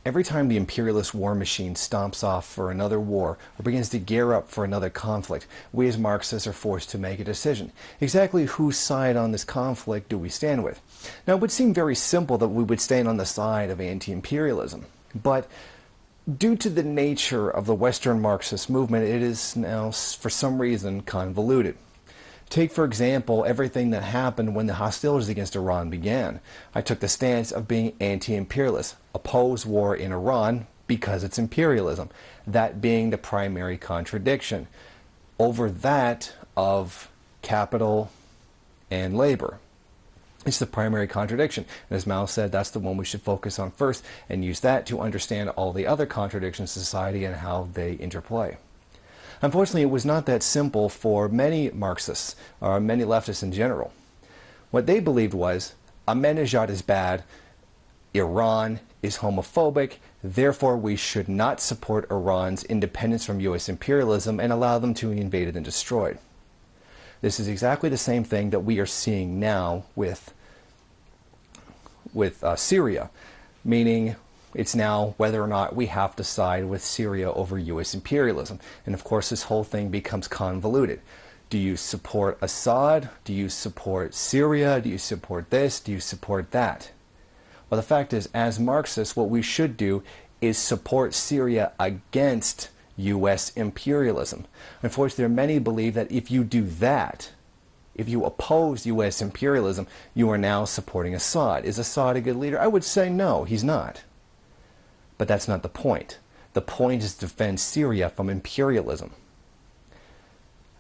Every time the imperialist war machine stomps off for another war or begins to gear up for another conflict, we as Marxists are forced to make a decision. Exactly whose side on this conflict do we stand with? Now, it would seem very simple that we would stand on the side of anti-imperialism, but due to the nature of the Western Marxist movement, it is now, for some reason, convoluted. Take, for example, everything that happened when the hostilities against Iran began. I took the stance of being anti-imperialist, oppose war in Iran because it's imperialism, that being the primary contradiction, over that of capital and labor. It's the primary contradiction. And as Mao said, that's the one we should focus on first and use that to understand all the other contradictions in society and how they interplay. Unfortunately, it was not that simple for many Marxists, or many leftists in general. What they believed was, Ahmadinejad is bad, Iran is homophobic, therefore we should not support Iran's independence from U.S. imperialism and allow them to be invaded and destroyed. This is exactly the same thing that we are seeing now with Syria, meaning it's now whether or not we have to side with Syria over U.S. imperialism. And of course, this whole thing becomes convoluted. Do you support Assad? Do you support Syria? Do you support this? Do you support that? Well, the fact is, as Marxists, what we should do is support Syria against U.S. imperialism. Unfortunately, many believe that if you do that, if you oppose U.S. imperialism, you are now supporting Assad. Is Assad a good leader? I would say no, he's not. But that's not the point. The point is to defend Syria from imperialism.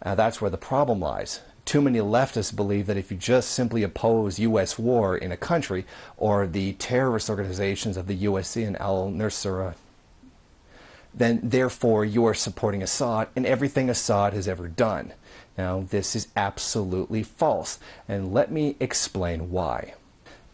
That's where the problem lies. Too many leftists believe that if you just simply oppose U.S. war in a country, or the terrorist organizations of the USC and al-Nusra, then therefore you are supporting Assad and everything Assad has ever done. Now, this is absolutely false, and let me explain why.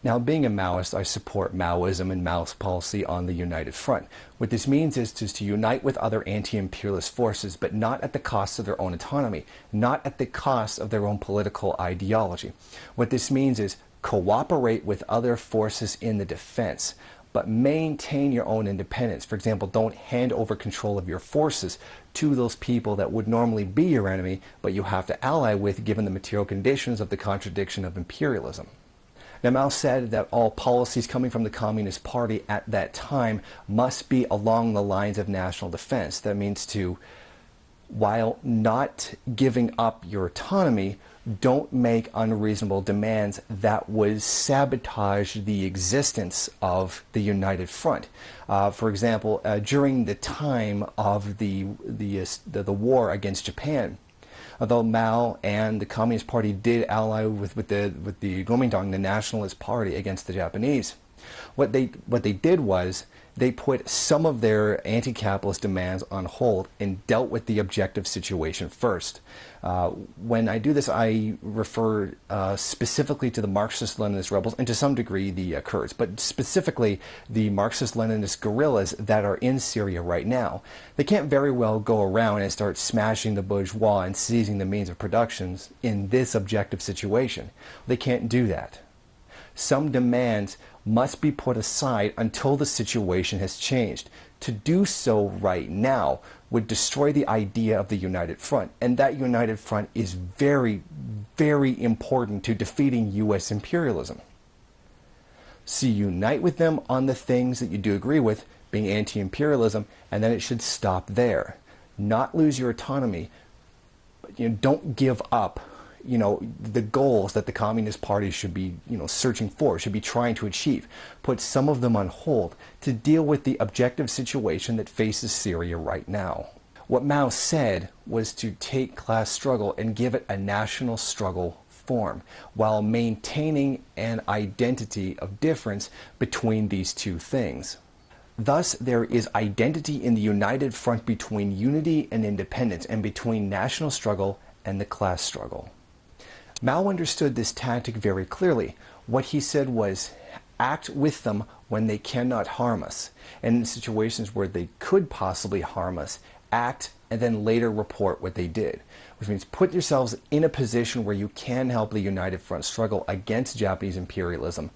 Now, being a Maoist, I support Maoism and Mao's policy on the United Front. What this means is to unite with other anti-imperialist forces, but not at the cost of their own autonomy, not at the cost of their own political ideology. What this means is cooperate with other forces in the defense, but maintain your own independence. For example, don't hand over control of your forces to those people that would normally be your enemy, but you have to ally with given the material conditions of the contradiction of imperialism. Now, Mao said that all policies coming from the Communist Party at that time must be along the lines of national defense. That means to, while not giving up your autonomy, don't make unreasonable demands that would sabotage the existence of the United Front. For example, during the time of the war against Japan, although Mao and the Communist Party did ally with the Kuomintang, the Nationalist Party, against the Japanese, what they did was they put some of their anti-capitalist demands on hold and dealt with the objective situation first. When I do this, I refer specifically to the Marxist-Leninist rebels and to some degree the Kurds, but specifically the Marxist-Leninist guerrillas that are in Syria right now. They can't very well go around and start smashing the bourgeois and seizing the means of production in this objective situation. They can't do that. Some demands must be put aside until the situation has changed. To do so right now would destroy the idea of the United Front, and that United Front is very, very important to defeating U.S. imperialism. So unite with them on the things that you do agree with, being anti-imperialism, and then it should stop there. Not lose your autonomy, but don't give up the goals that the Communist Party should be, searching for, should be trying to achieve. Put some of them on hold to deal with the objective situation that faces Syria right now. What Mao said was to take class struggle and give it a national struggle form, while maintaining an identity of difference between these two things. Thus, there is identity in the united front between unity and independence, and between national struggle and the class struggle. Mao understood this tactic very clearly. What he said was, act with them when they cannot harm us, and in situations where they could possibly harm us, act and then later report what they did. Which means put yourselves in a position where you can help the United Front struggle against Japanese imperialism,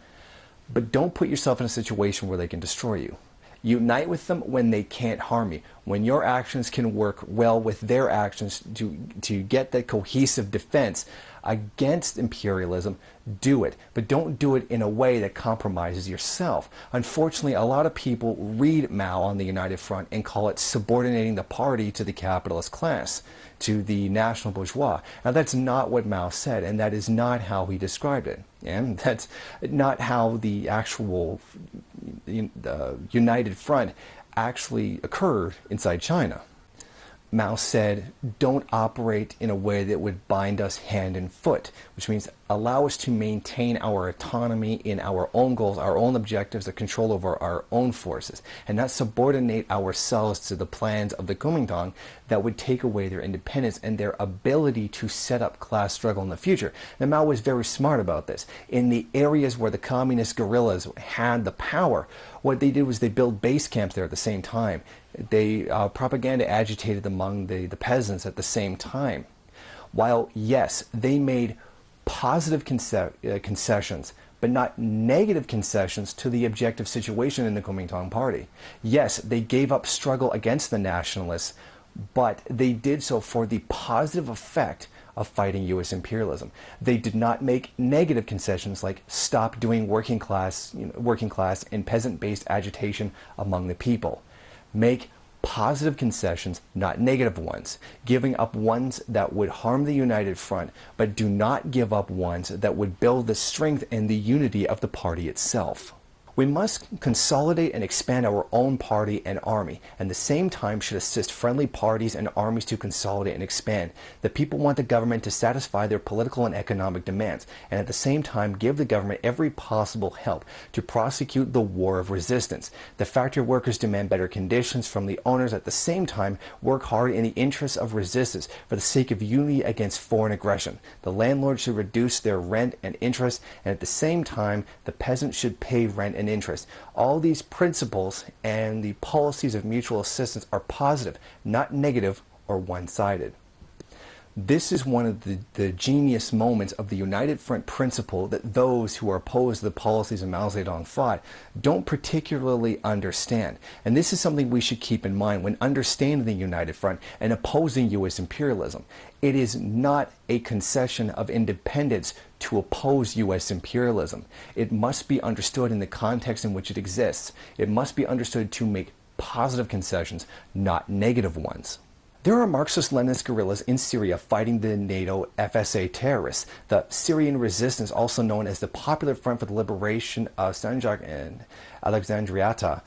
but don't put yourself in a situation where they can destroy you. Unite with them when they can't harm you. When your actions can work well with their actions to get that cohesive defense against imperialism, do it. But don't do it in a way that compromises yourself. Unfortunately, a lot of people read Mao on the United Front and call it subordinating the party to the capitalist class, to the national bourgeois. Now, that's not what Mao said, and that is not how he described it. And that's not how the actual United Front actually occurred inside China. Mao said, don't operate in a way that would bind us hand and foot, which means allow us to maintain our autonomy in our own goals, our own objectives, the control over our own forces, and not subordinate ourselves to the plans of the Kuomintang that would take away their independence and their ability to set up class struggle in the future. Now, Mao was very smart about this. In the areas where the communist guerrillas had the power, what they did was they built base camps there at the same time. They propaganda agitated among the peasants at the same time. While, yes, they made positive concessions, but not negative concessions to the objective situation in the Kuomintang party. Yes, they gave up struggle against the nationalists, but they did so for the positive effect of fighting U.S. imperialism. They did not make negative concessions like stop doing working class and peasant-based agitation among the people. Make positive concessions, not negative ones, giving up ones that would harm the United Front, but do not give up ones that would build the strength and the unity of the party itself. We must consolidate and expand our own party and army, and at the same time should assist friendly parties and armies to consolidate and expand. The people want the government to satisfy their political and economic demands, and at the same time give the government every possible help to prosecute the war of resistance. The factory workers demand better conditions from the owners, at the same time work hard in the interests of resistance for the sake of unity against foreign aggression. The landlords should reduce their rent and interest, and at the same time the peasants should pay rent and interest. All these principles and the policies of mutual assistance are positive, not negative or one-sided. This is one of the genius moments of the United Front principle that those who are opposed to the policies of Mao Zedong fought don't particularly understand. And this is something we should keep in mind when understanding the United Front and opposing U.S. imperialism. It is not a concession of independence to oppose U.S. imperialism. It must be understood in the context in which it exists. It must be understood to make positive concessions, not negative ones. There are Marxist-Leninist guerrillas in Syria fighting the NATO FSA terrorists. The Syrian resistance, also known as the Popular Front for the Liberation of Sanjak and Alexandretta,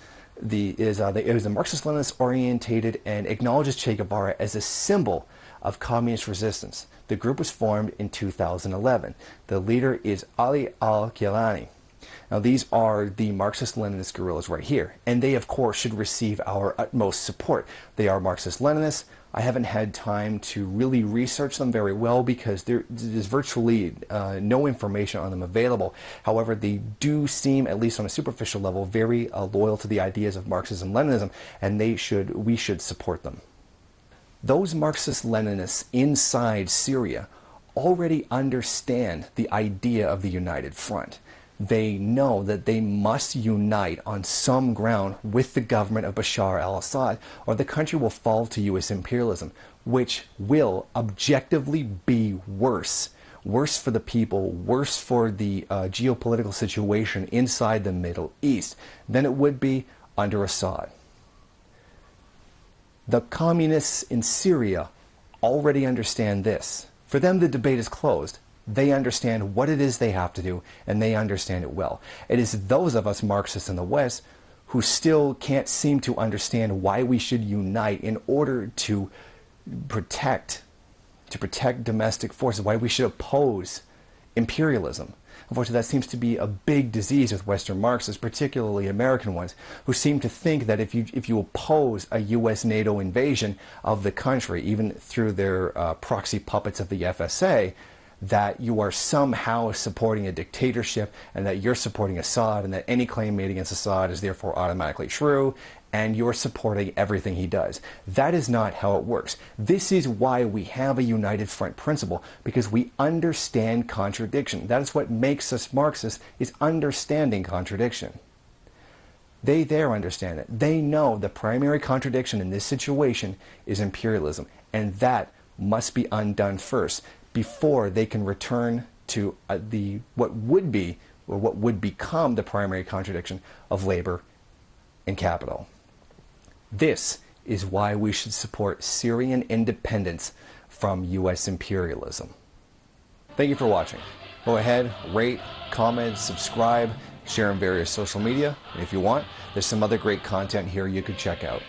is a Marxist-Leninist orientated and acknowledges Che Guevara as a symbol of communist resistance. The group was formed in 2011. The leader is Ali al-Kilani. Now, these are the Marxist-Leninist guerrillas right here, and they, of course, should receive our utmost support. They are Marxist-Leninists. I haven't had time to really research them very well because there's virtually no information on them available. However, they do seem, at least on a superficial level, very loyal to the ideas of Marxism-Leninism, and we should support them. Those Marxist-Leninists inside Syria already understand the idea of the United Front. They know that they must unite on some ground with the government of Bashar al-Assad, or the country will fall to U.S. imperialism, which will objectively be worse. Worse for the people, worse for the geopolitical situation inside the Middle East than it would be under Assad. The communists in Syria already understand this. For them, the debate is closed. They understand what it is they have to do, and they understand it well. It is those of us Marxists in the West who still can't seem to understand why we should unite in order to protect domestic forces, why we should oppose imperialism. Unfortunately, that seems to be a big disease with Western Marxists, particularly American ones, who seem to think that if you oppose a U.S. NATO invasion of the country, even through their proxy puppets of the FSA, that you are somehow supporting a dictatorship and that you're supporting Assad and that any claim made against Assad is therefore automatically true and you're supporting everything he does. That is not how it works. This is why we have a United Front principle, because we understand contradiction. That is what makes us Marxists, is understanding contradiction. They there understand it. They know the primary contradiction in this situation is imperialism, and that must be undone first before they can return to what would be or what would become the primary contradiction of labor and capital. This is why we should support Syrian independence from U.S. imperialism. Thank you for watching. Go ahead, rate, comment, subscribe, share on various social media. And if you want, there's some other great content here you could check out.